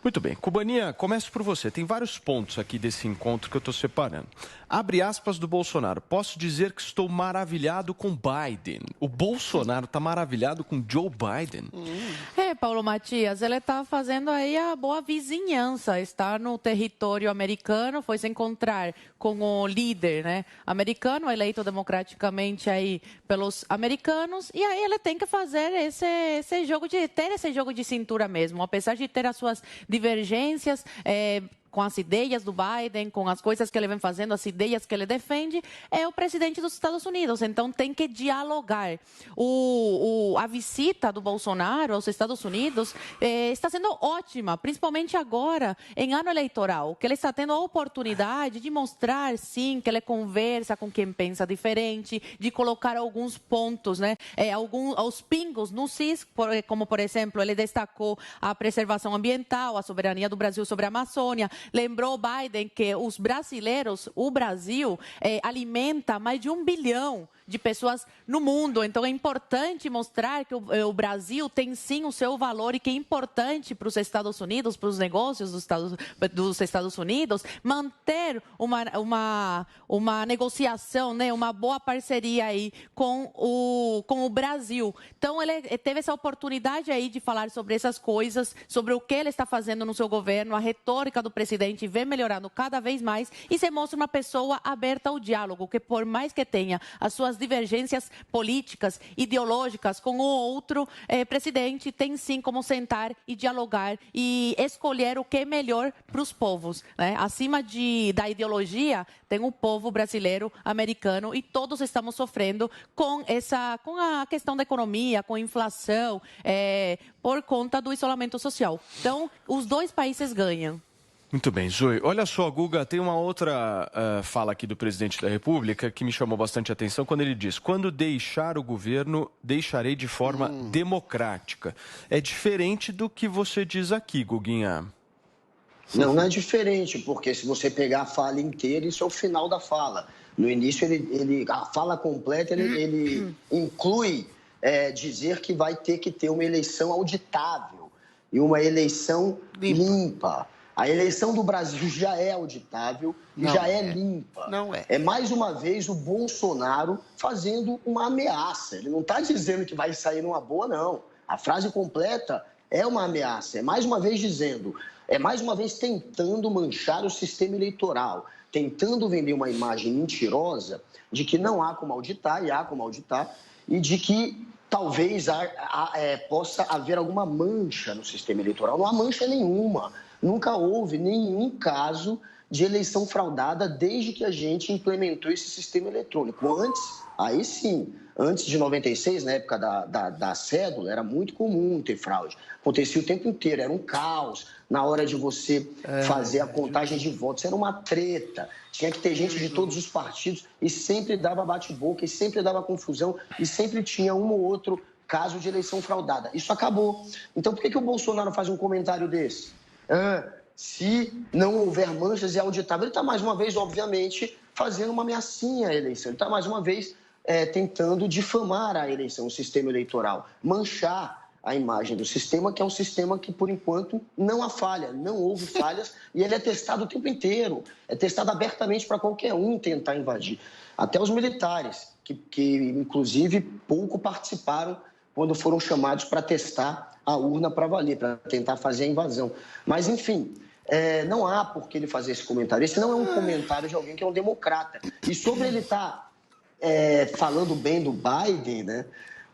Muito bem. Cubaninha, começo por você. Tem vários pontos aqui desse encontro que eu estou separando. Abre aspas do Bolsonaro. Posso dizer que estou maravilhado com Biden. O Bolsonaro está maravilhado com Joe Biden? Paulo Matias, ele está fazendo aí a boa vizinhança. Está no território americano, foi se encontrar com o líder, né, americano, eleito democraticamente aí pelos americanos. E aí ele tem que fazer esse jogo de cintura mesmo. Apesar de ter as suas divergências, com as ideias do Biden, com as coisas que ele vem fazendo, as ideias que ele defende, é o presidente dos Estados Unidos. Então, tem que dialogar. A visita do Bolsonaro aos Estados Unidos está sendo ótima, principalmente agora, em ano eleitoral, que ele está tendo a oportunidade de mostrar, sim, que ele conversa com quem pensa diferente, de colocar alguns pontos, né, aos pingos no cis, como, por exemplo, ele destacou a preservação ambiental, a soberania do Brasil sobre a Amazônia. Lembrou Biden que os brasileiros, o Brasil, alimenta mais de 1 bilhão de pessoas no mundo. Então, é importante mostrar que o Brasil tem, sim, o seu valor e que é importante para os Estados Unidos, para os negócios dos Estados Unidos, manter uma negociação, né, uma boa parceria aí com o Brasil. Então, ele teve essa oportunidade aí de falar sobre essas coisas, sobre o que ele está fazendo no seu governo, a retórica do presidente vem melhorando cada vez mais e se mostra uma pessoa aberta ao diálogo, que por mais que tenha as suas divergências políticas, ideológicas com o outro presidente, tem sim como sentar e dialogar e escolher o que é melhor para os povos, né? Acima da ideologia, tem o povo brasileiro, americano, e todos estamos sofrendo com a questão da economia, com a inflação, por conta do isolamento social. Então, os dois países ganham. Muito bem, Zoe. Olha só, Guga, tem uma outra fala aqui do presidente da República que me chamou bastante atenção quando ele diz: quando deixar o governo, deixarei de forma democrática. É diferente do que você diz aqui, Guguinha. Não é diferente, porque se você pegar a fala inteira, isso é o final da fala. No início, a fala completa, ele inclui dizer que vai ter que ter uma eleição auditável e uma eleição limpa. A eleição do Brasil já é auditável e já é limpa. Não é. É mais uma vez o Bolsonaro fazendo uma ameaça. Ele não está dizendo que vai sair numa boa, não. A frase completa é uma ameaça. É mais uma vez dizendo, é mais uma vez tentando manchar o sistema eleitoral, tentando vender uma imagem mentirosa de que não há como auditar, e há como auditar, e de que talvez possa haver alguma mancha no sistema eleitoral. Não há mancha nenhuma. Nunca houve nenhum caso de eleição fraudada desde que a gente implementou esse sistema eletrônico. Antes, aí sim, antes de 96, na época da cédula, era muito comum ter fraude. Acontecia o tempo inteiro, era um caos. Na hora de você fazer a contagem de votos, era uma treta. Tinha que ter gente de todos os partidos e sempre dava bate-boca, e sempre dava confusão, e sempre tinha um ou outro caso de eleição fraudada. Isso acabou. Então, por que o Bolsonaro faz um comentário desse? Se não houver manchas e auditável, ele está mais uma vez, obviamente, fazendo uma ameaçinha à eleição. Ele está mais uma vez tentando difamar a eleição, o sistema eleitoral, manchar a imagem do sistema, que é um sistema que, por enquanto, não há falha, não houve falhas, e ele é testado o tempo inteiro, é testado abertamente para qualquer um tentar invadir. Até os militares, que inclusive, pouco participaram quando foram chamados para testar a urna para valer, para tentar fazer a invasão. Mas, enfim, não há por que ele fazer esse comentário. Esse não é um comentário de alguém que é um democrata. E sobre ele estar falando bem do Biden, né?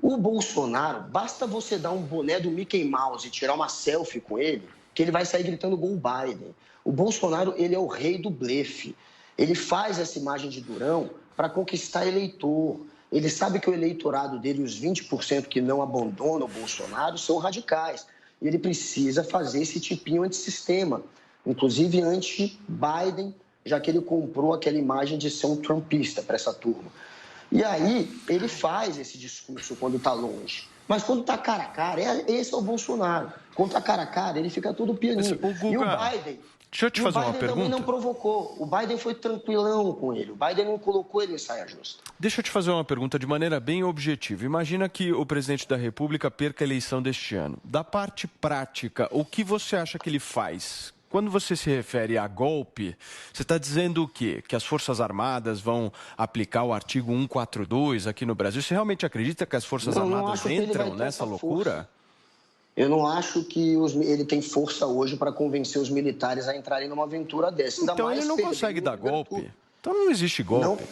O Bolsonaro, basta você dar um boné do Mickey Mouse e tirar uma selfie com ele, que ele vai sair gritando gol Biden. O Bolsonaro, ele é o rei do blefe. Ele faz essa imagem de durão para conquistar eleitor. Ele sabe que o eleitorado dele, os 20% que não abandonam o Bolsonaro, são radicais. E ele precisa fazer esse tipinho antissistema, inclusive anti-Biden, já que ele comprou aquela imagem de ser um trumpista para essa turma. E aí ele faz esse discurso quando está longe. Mas quando está cara a cara, esse é o Bolsonaro. contra cara a cara, ele fica todo pianinho. E o Biden... Deixa eu te fazer uma pergunta. O Biden também não provocou. O Biden foi tranquilão com ele. O Biden não colocou ele em saia justa. Deixa eu te fazer uma pergunta de maneira bem objetiva. Imagina que o presidente da República perca a eleição deste ano. Da parte prática, o que você acha que ele faz? Quando você se refere a golpe, você está dizendo o quê? Que as Forças Armadas vão aplicar o artigo 142 aqui no Brasil? Você realmente acredita que as Forças Armadas entram nessa loucura? Força. Eu não acho que ele tem força hoje para convencer os militares a entrarem numa aventura dessa. Então ele não consegue dar golpe? Então não existe golpe.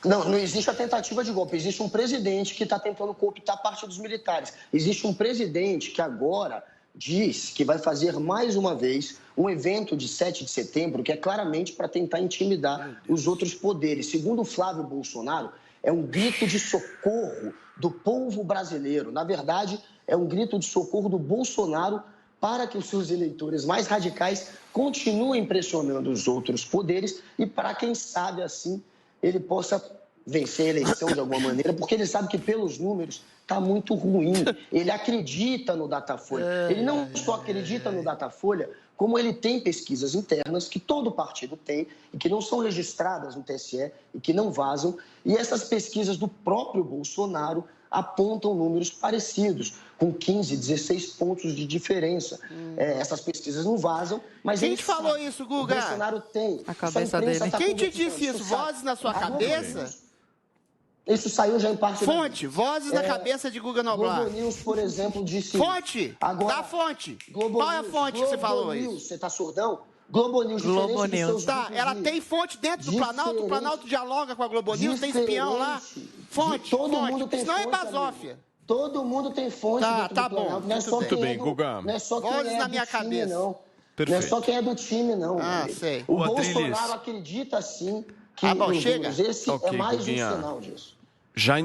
Não existe a tentativa de golpe. Existe um presidente que está tentando cooptar parte dos militares. Existe um presidente que agora diz que vai fazer mais uma vez um evento de 7 de setembro que é claramente para tentar intimidar os outros poderes. Segundo Flávio Bolsonaro, é um grito de socorro do povo brasileiro. Na verdade, é um grito de socorro do Bolsonaro para que os seus eleitores mais radicais continuem pressionando os outros poderes e para, quem sabe, assim, ele possa vencer a eleição de alguma maneira, porque ele sabe que, pelos números, está muito ruim. Ele acredita no Datafolha. Ele não só acredita no Datafolha, como ele tem pesquisas internas que todo partido tem e que não são registradas no TSE e que não vazam. E essas pesquisas do próprio Bolsonaro apontam números parecidos, com 15, 16 pontos de diferença. Essas pesquisas não vazam, mas... Quem te falou isso, Guga? O Bolsonaro tem. A cabeça dele. Quem te disse isso? Vozes na sua cabeça? Isso saiu já em parte... Fonte, vozes na cabeça de Guga Noblar. Globo News, por exemplo, disse... Fonte, dá fonte. Qual é a fonte que você falou isso? Você tá surdão? Globo News, Globo News. Tá, ela tem fonte dentro do Planalto? O Planalto dialoga com a Globo News? Tem espião lá? Fonte, todo fonte. Mundo tem Isso não é fonte, basófia. amigo. Todo mundo tem fonte dentro do Planalto. Não é só Muito quem bem, é do, Guga. Não é só quem Vozes é na do minha time, cabeça. não. Perfeito. Não é só quem é do time, não. Sei. O Adriles. Bolsonaro acredita, sim, que chega. esse Ok, é mais Guguinha. um sinal disso.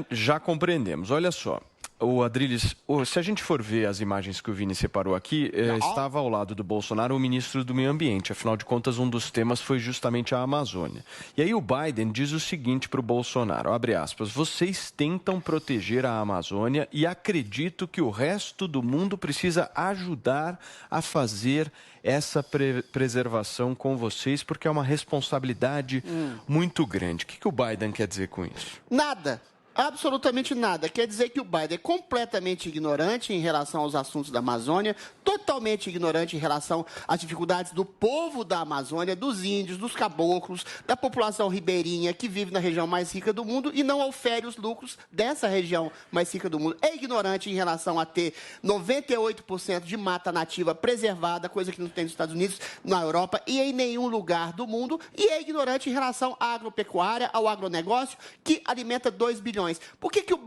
Já compreendemos. Olha só. O Adriles, se a gente for ver as imagens que o Vini separou aqui, estava ao lado do Bolsonaro o ministro do Meio Ambiente. Afinal de contas, um dos temas foi justamente a Amazônia. E aí o Biden diz o seguinte para o Bolsonaro, abre aspas, vocês tentam proteger a Amazônia e acredito que o resto do mundo precisa ajudar a fazer essa preservação com vocês, porque é uma responsabilidade muito grande. O que o Biden quer dizer com isso? Nada. Absolutamente nada. Quer dizer que o Biden é completamente ignorante em relação aos assuntos da Amazônia, totalmente ignorante em relação às dificuldades do povo da Amazônia, dos índios, dos caboclos, da população ribeirinha que vive na região mais rica do mundo e não ofere os lucros dessa região mais rica do mundo. É ignorante em relação a ter 98% de mata nativa preservada, coisa que não tem nos Estados Unidos, na Europa e em nenhum lugar do mundo. E é ignorante em relação à agropecuária, ao agronegócio, que alimenta 2 bilhões. Por que o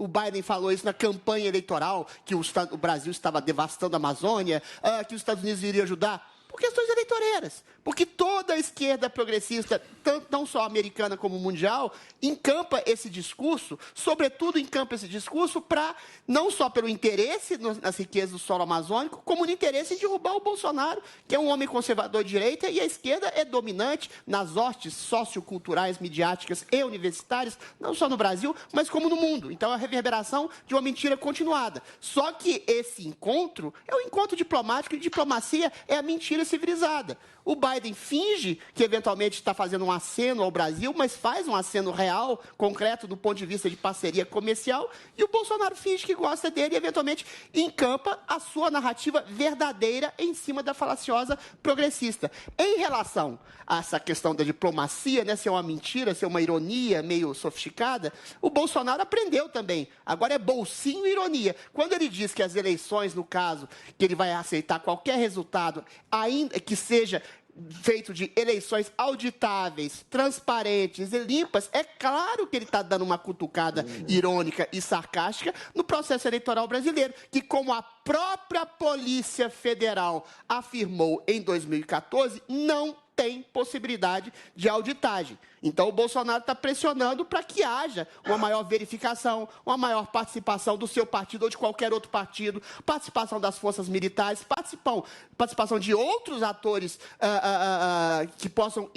Biden falou isso na campanha eleitoral, que o Brasil estava devastando a Amazônia, que os Estados Unidos iriam ajudar? Por questões eleitoreiras. Porque toda a esquerda progressista, não só americana como mundial, encampa esse discurso, sobretudo encampa esse discurso para, não só pelo interesse nas riquezas do solo amazônico, como no interesse em derrubar o Bolsonaro, que é um homem conservador de direita, e a esquerda é dominante nas hostes socioculturais, midiáticas e universitárias, não só no Brasil, mas como no mundo. Então, é a reverberação de uma mentira continuada. Só que esse encontro é um encontro diplomático, e diplomacia é a mentira civilizada. O Biden finge que eventualmente está fazendo um aceno ao Brasil, mas faz um aceno real, concreto, do ponto de vista de parceria comercial, e o Bolsonaro finge que gosta dele e eventualmente encampa a sua narrativa verdadeira em cima da falaciosa progressista. Em relação a essa questão da diplomacia, né, ser uma mentira, ser uma ironia meio sofisticada, o Bolsonaro aprendeu também. Agora é bolsinho e ironia. Quando ele diz que as eleições, no caso, que ele vai aceitar qualquer resultado, ainda que seja feito de eleições auditáveis, transparentes e limpas, é claro que ele está dando uma cutucada irônica e sarcástica no processo eleitoral brasileiro, que, como a própria Polícia Federal afirmou em 2014, não tem possibilidade de auditagem. Então, o Bolsonaro está pressionando para que haja uma maior verificação, uma maior participação do seu partido ou de qualquer outro partido, participação das forças militares, participação de outros atores que possam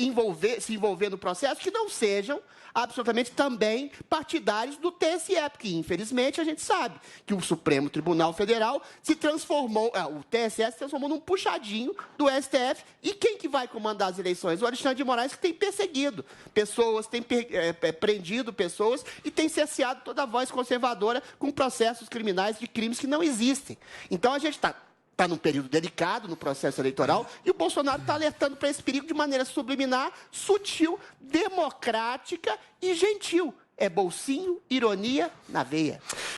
se envolver no processo, que não sejam absolutamente também partidários do TSE, porque, infelizmente, a gente sabe que o Supremo Tribunal Federal se transformou, o TSE se transformou num puxadinho do STF. E quem que vai comandar as eleições? O Alexandre de Moraes, que tem perseguido pessoas, tem prendido pessoas e tem cerceado toda a voz conservadora com processos criminais de crimes que não existem. Então, a gente está num período delicado no processo eleitoral e o Bolsonaro está alertando para esse perigo de maneira subliminar, sutil, democrática e gentil. É bolsinho, ironia na veia.